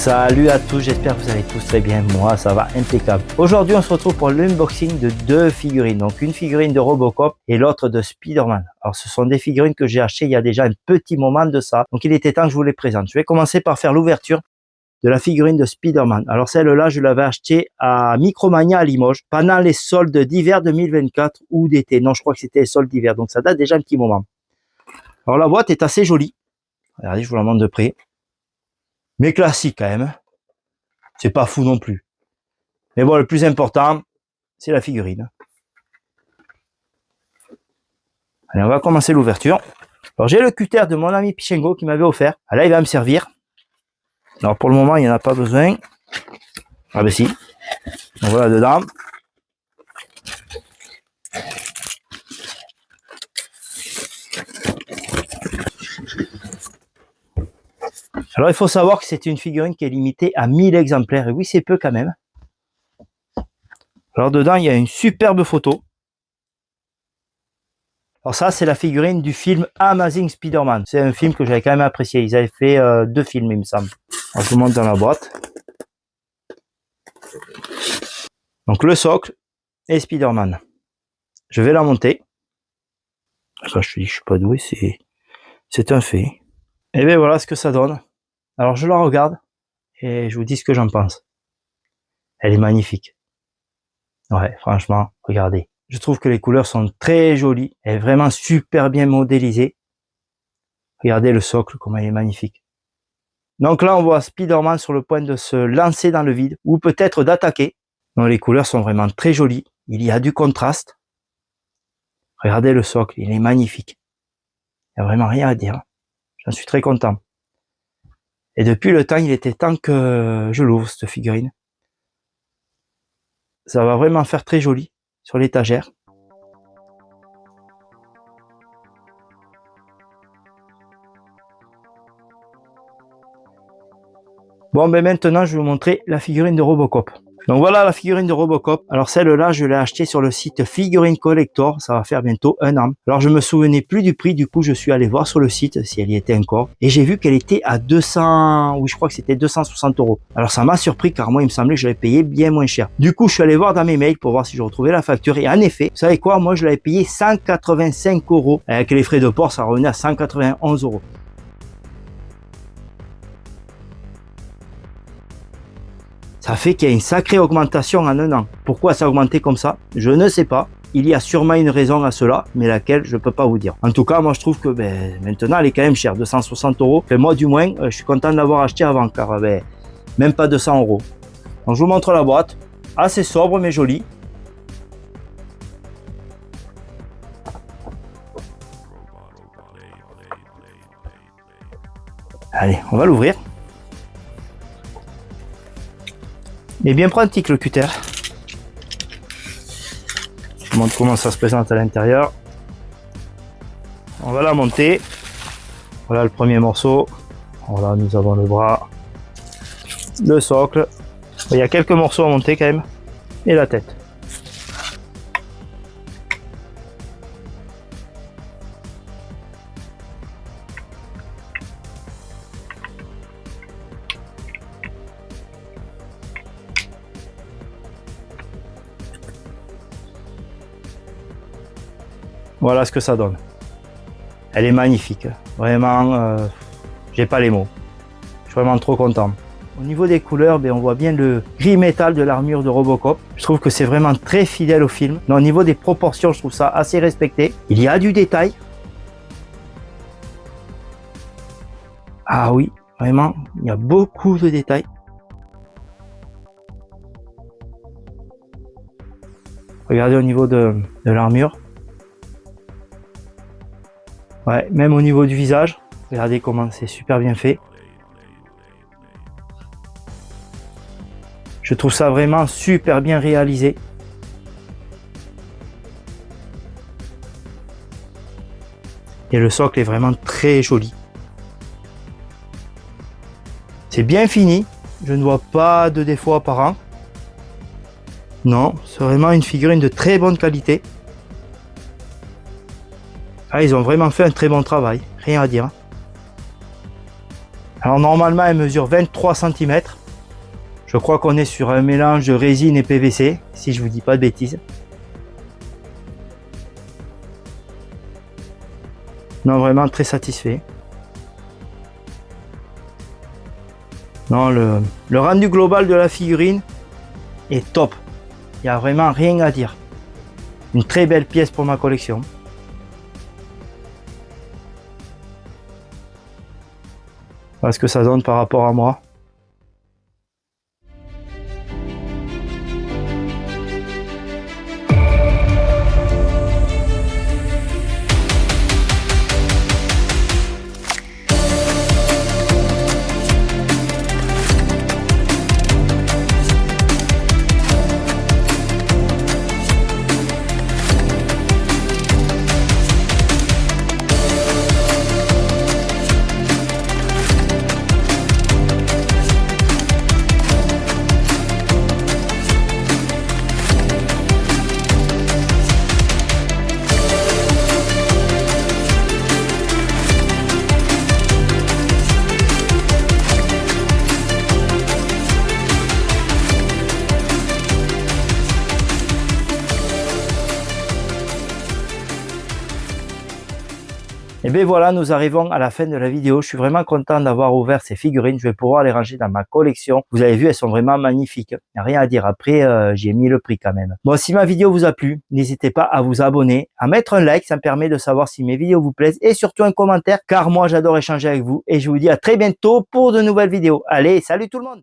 Salut à tous, j'espère que vous allez tous très bien, moi ça va impeccable. Aujourd'hui on se retrouve pour l'unboxing de deux figurines, donc une figurine de Robocop et l'autre de Spider-Man. Alors ce sont des figurines que j'ai achetées il y a déjà un petit moment de ça, donc il était temps que je vous les présente. Je vais commencer par faire l'ouverture de la figurine de Spider-Man. Alors celle-là je l'avais achetée à Micromania à Limoges pendant les soldes d'hiver 2024 ou d'été. Non, je crois que c'était les soldes d'hiver, donc ça date déjà un petit moment. Alors la boîte est assez jolie, regardez, je vous la montre de près. Mais classique quand même. C'est pas fou non plus. Mais bon, le plus important, c'est la figurine. Allez, on va commencer l'ouverture. Alors, j'ai le cutter de mon ami Pichengo qui m'avait offert. Ah, là, il va me servir. Alors, pour le moment, il n'y en a pas besoin. Ah ben si. Donc voilà dedans. Alors, il faut savoir que c'est une figurine qui est limitée à 1000 exemplaires. Et oui, c'est peu quand même. Alors, dedans, il y a une superbe photo. Alors ça, c'est la figurine du film Amazing Spider-Man. C'est un film que j'avais quand même apprécié. Ils avaient fait 2 films, il me semble. Alors, je vous montre dans la boîte. Donc, le socle et Spider-Man. Je vais la monter. Quand je te dis que je suis pas doué, c'est un fait. Et bien voilà ce que ça donne. Alors je la regarde et je vous dis ce que j'en pense. Elle est magnifique. Ouais, franchement, regardez. Je trouve que les couleurs sont très jolies. Elle est vraiment super bien modélisée. Regardez le socle, comment il est magnifique. Donc là, on voit Spider-Man sur le point de se lancer dans le vide ou peut-être d'attaquer. Donc les couleurs sont vraiment très jolies. Il y a du contraste. Regardez le socle, il est magnifique. Il n'y a vraiment rien à dire. J'en suis très content. Et depuis le temps, il était temps que je l'ouvre, cette figurine. Ça va vraiment faire très joli sur l'étagère. Bon, ben maintenant, je vais vous montrer la figurine de Robocop. Donc voilà la figurine de Robocop. Alors celle-là, je l'ai achetée sur le site Figurine Collector. Ça va faire bientôt 1 an. Alors je me souvenais plus du prix. Du coup, je suis allé voir sur le site si elle y était encore. Et j'ai vu qu'elle était à 200... Oui, je crois que c'était 260 €. Alors ça m'a surpris car moi, il me semblait que je l'avais payé bien moins cher. Du coup, je suis allé voir dans mes mails pour voir si je retrouvais la facture. Et en effet, vous savez quoi? Moi, je l'avais payé 185 €. Avec les frais de port, ça revenait à 191 €. Ça fait qu'il y a une sacrée augmentation en 1 an. Pourquoi ça a augmenté comme ça? Je ne sais pas. Il y a sûrement une raison à cela, mais laquelle, je ne peux pas vous dire. En tout cas, moi je trouve que maintenant elle est quand même chère, 260 €. Enfin, moi du moins, je suis content de l'avoir acheté avant, car même pas 200 €. Donc je vous montre la boîte. Assez sobre mais jolie. Allez, on va l'ouvrir. Il est bien pratique le cutter. Je vous montre comment ça se présente à l'intérieur. On va la monter. Voilà le premier morceau. Voilà, nous avons le bras, le socle. Il y a quelques morceaux à monter quand même. Et la tête. Voilà ce que ça donne. Elle est magnifique. Vraiment, j'ai pas les mots. Je suis vraiment trop content. Au niveau des couleurs, on voit bien le gris métal de l'armure de Robocop. Je trouve que c'est vraiment très fidèle au film. Mais au niveau des proportions, je trouve ça assez respecté. Il y a du détail. Ah oui, vraiment, il y a beaucoup de détails. Regardez au niveau de l'armure. Ouais, même au niveau du visage, regardez comment c'est super bien fait. Je trouve ça vraiment super bien réalisé. Et le socle est vraiment très joli. C'est bien fini, je ne vois pas de défaut apparent. Non, c'est vraiment une figurine de très bonne qualité. Ah, ils ont vraiment fait un très bon travail, rien à dire. Alors normalement elle mesure 23 cm. Je crois qu'on est sur un mélange de résine et PVC, si je vous dis pas de bêtises. Non, vraiment très satisfait. Non, le rendu global de la figurine est top. Il n'y a vraiment rien à dire. Une très belle pièce pour ma collection. Voilà ce que ça donne par rapport à moi. Et bien voilà, nous arrivons à la fin de la vidéo. Je suis vraiment content d'avoir ouvert ces figurines. Je vais pouvoir les ranger dans ma collection. Vous avez vu, elles sont vraiment magnifiques. Il n'y a rien à dire. Après, j'ai mis le prix quand même. Bon, si ma vidéo vous a plu, n'hésitez pas à vous abonner, à mettre un like. Ça me permet de savoir si mes vidéos vous plaisent. Et surtout un commentaire, car moi, j'adore échanger avec vous. Et je vous dis à très bientôt pour de nouvelles vidéos. Allez, salut tout le monde!